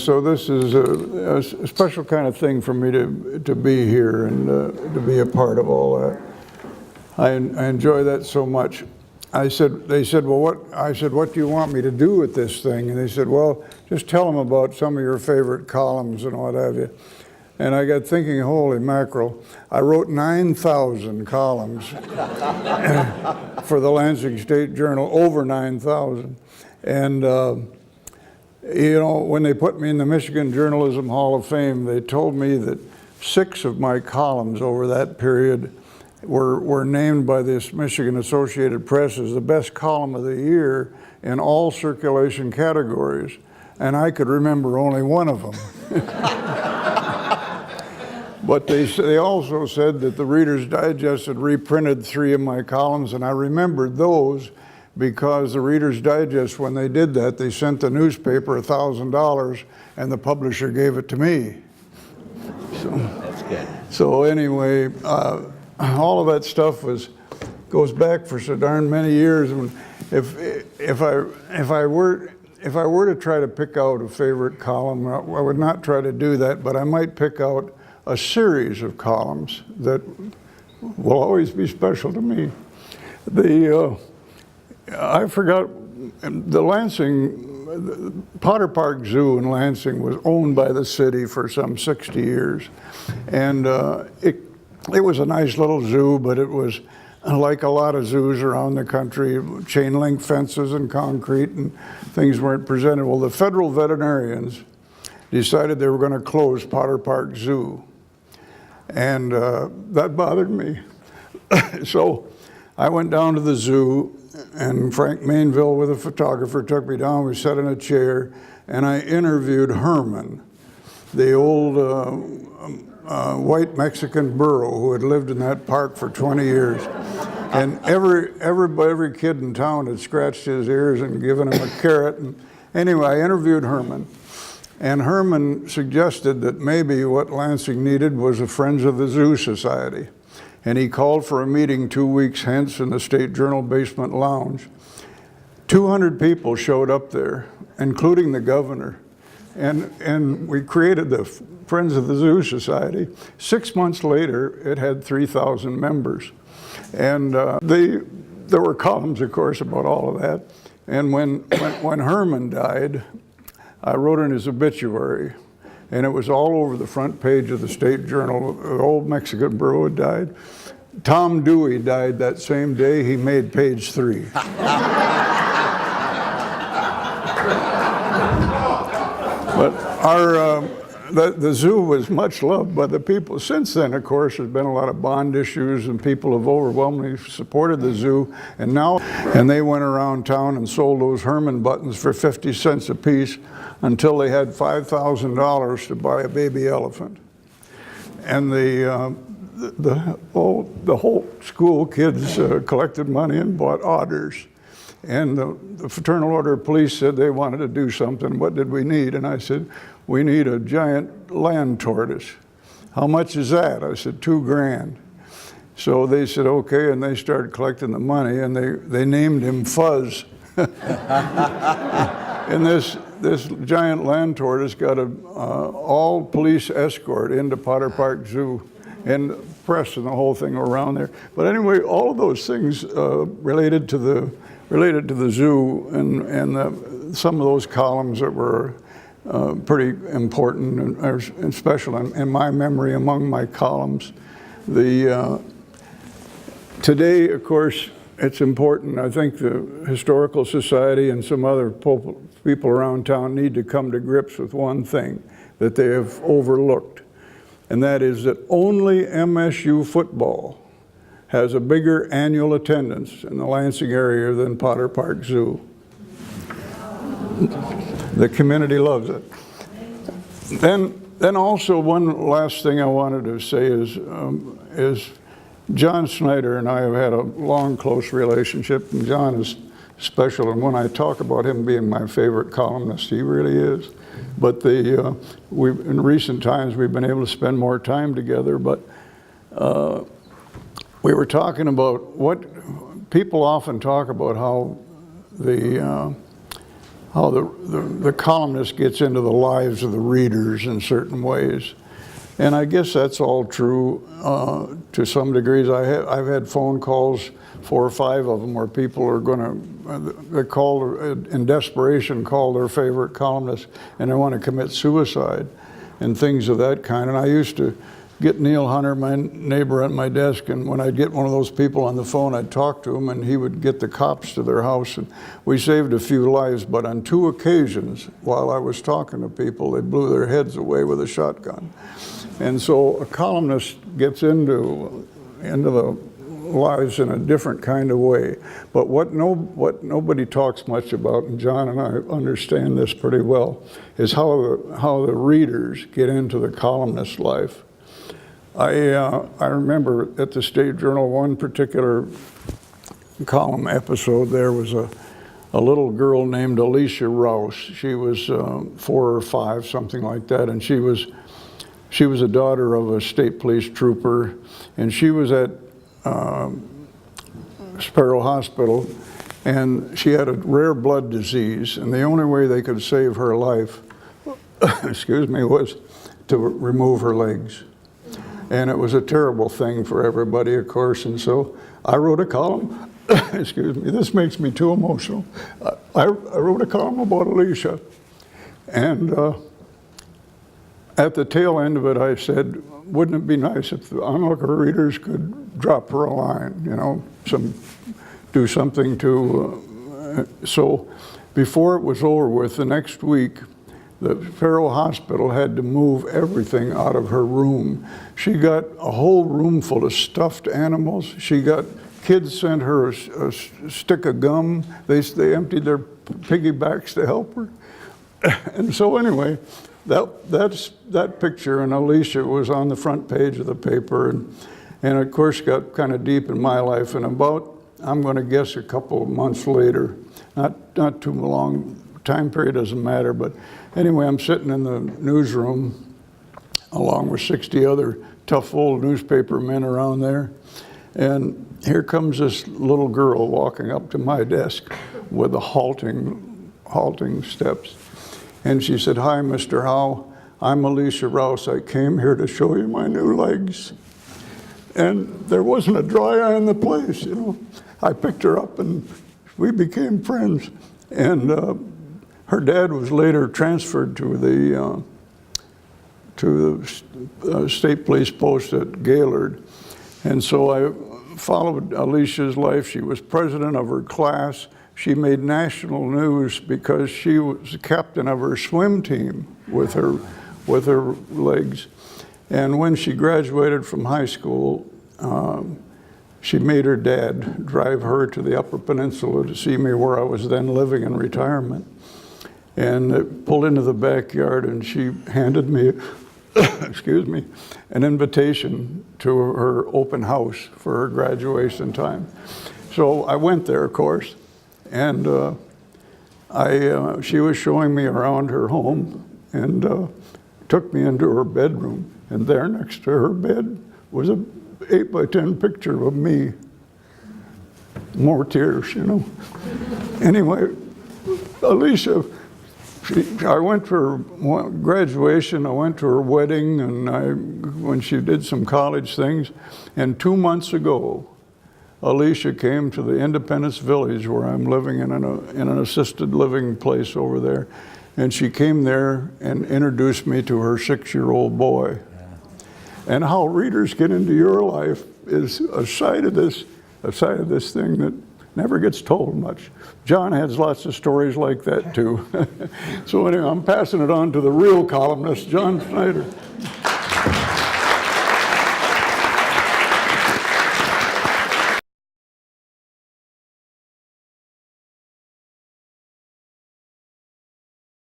So this is a special kind of thing for me to be here and to be a part of all that. I enjoy that so much. They said, well, what do you want me to do with this thing? And they said, well, just tell them about some of your favorite columns and what have you. And I got thinking, holy mackerel, I wrote 9,000 columns for the Lansing State Journal, over 9,000. And you know, when they put me in the Michigan Journalism Hall of Fame, they told me that 6 of my columns over that period were named by this Michigan Associated Press as the best column of the year in all circulation categories. And I could remember only one of them. But they also said that the Reader's Digest had reprinted 3 of my columns, and I remembered those because the Reader's Digest, when they did that, they sent the newspaper $1,000 and the publisher gave it to me. So, that's good. So anyway, all of that stuff goes back for so darn many years. And if I were to try to pick out a favorite column, I would not try to do that, but I might pick out a series of columns that will always be special to me. I forgot, the Potter Park Zoo in Lansing was owned by the city for some 60 years. And it was a nice little zoo, but it was like a lot of zoos around the country, chain link fences and concrete, and things weren't presented. Well, the federal veterinarians decided they were going to close Potter Park Zoo. And that bothered me. So I went down to the zoo, and Frank Mainville with a photographer took me down. We sat in a chair, and I interviewed Herman, the old white Mexican burro who had lived in that park for 20 years. And every kid in town had scratched his ears and given him a carrot. And anyway, I interviewed Herman. And Herman suggested that maybe what Lansing needed was a Friends of the Zoo Society. And he called for a meeting 2 weeks hence in the State Journal basement lounge. 200 people showed up there, including the governor. And we created the Friends of the Zoo Society. 6 months later, it had 3,000 members. And there were columns, of course, about all of that. And when Herman died, I wrote in his obituary, and it was all over the front page of the State Journal. The old Mexican burro had died. Tom Dewey died that same day. He made page 3. But the zoo was much loved by the people. Since then, of course, there's been a lot of bond issues, and people have overwhelmingly supported the zoo. And they went around town and sold those Herman buttons for 50 cents a piece until they had $5,000 to buy a baby elephant. And the whole school kids collected money and bought otters. And the Fraternal Order of Police said they wanted to do something. What did we need? And I said, we need a giant land tortoise. How much is that? I said, $2,000. So they said, okay, and they started collecting the money, and they named him Fuzz. And this giant land tortoise got an all police escort into Potter Park Zoo, and press and the whole thing around there. But anyway, all of those things related to the zoo, and some of those columns that were pretty important and special in my memory among my columns. Today, of course, it's important. I think the Historical Society and some other people around town need to come to grips with one thing that they have overlooked, and that is that only MSU football has a bigger annual attendance in the Lansing area than Potter Park Zoo. The community loves it. Then also one last thing I wanted to say is John Snyder and I have had a long, close relationship, and John is special. And when I talk about him being my favorite columnist, he really is. But in recent times, we've been able to spend more time together. But we were talking about what people often talk about, how how the columnist gets into the lives of the readers in certain ways. And I guess that's all true to some degrees. I've had phone calls, 4 or 5 of them, where people are going to, they call, in desperation, call their favorite columnist, and they want to commit suicide and things of that kind. And I used to get Neil Hunter, my neighbor, at my desk, and when I'd get one of those people on the phone, I'd talk to him, and he would get the cops to their house, and we saved a few lives. But on 2 occasions, while I was talking to people, they blew their heads away with a shotgun. And so a columnist gets into the lives in a different kind of way. But what nobody talks much about, and John and I understand this pretty well, is how the readers get into the columnist's life. I remember at the State Journal, one particular column episode, there was a little girl named Alicia Rouse. She was 4 or 5, something like that, and she was a daughter of a state police trooper, and she was at Sparrow Hospital, and she had a rare blood disease, and the only way they could save her life, excuse me, was to remove her legs. And it was a terrible thing for everybody, of course, and so I wrote a column, excuse me, this makes me too emotional. I wrote a column about Alicia, and at the tail end of it, I said, wouldn't it be nice if the Onlooker readers could drop her a line, you know, do something to, so before it was over with, the next week, the Sparrow Hospital had to move everything out of her room. She got a whole room full of stuffed animals. She got, kids sent her a stick of gum. They emptied their piggybacks to help her. And so anyway, that picture, and Alicia was on the front page of the paper, and of course got kind of deep in my life. And about, I'm going to guess, a couple of months later, not too long, time period doesn't matter, but anyway, I'm sitting in the newsroom along with 60 other tough old newspaper men around there, and here comes this little girl walking up to my desk with the halting steps. And she said, "Hi, Mr. Hough, I'm Alicia Rouse. I came here to show you my new legs." And there wasn't a dry eye in the place, you know. I picked her up and we became friends. And her dad was later transferred to the state police post at Gaylord. And so I followed Alicia's life. She was president of her class. She made national news because she was the captain of her swim team with her legs. And when she graduated from high school, she made her dad drive her to the Upper Peninsula to see me where I was then living in retirement. And pulled into the backyard, and she handed me, excuse me, an invitation to her open house for her graduation time. So I went there, of course, and she was showing me around her home, and took me into her bedroom, and there next to her bed was a 8x10 picture of me. More tears, you know. Anyway, Alicia, I went to her graduation, I went to her wedding, and when she did some college things, and 2 months ago, Alicia came to the Independence Village where I'm living in an assisted living place over there, and she came there and introduced me to her 6-year-old boy. And how readers get into your life is a side of this thing that never gets told much. John has lots of stories like that too. So anyway, I'm passing it on to the real columnist, John Snyder.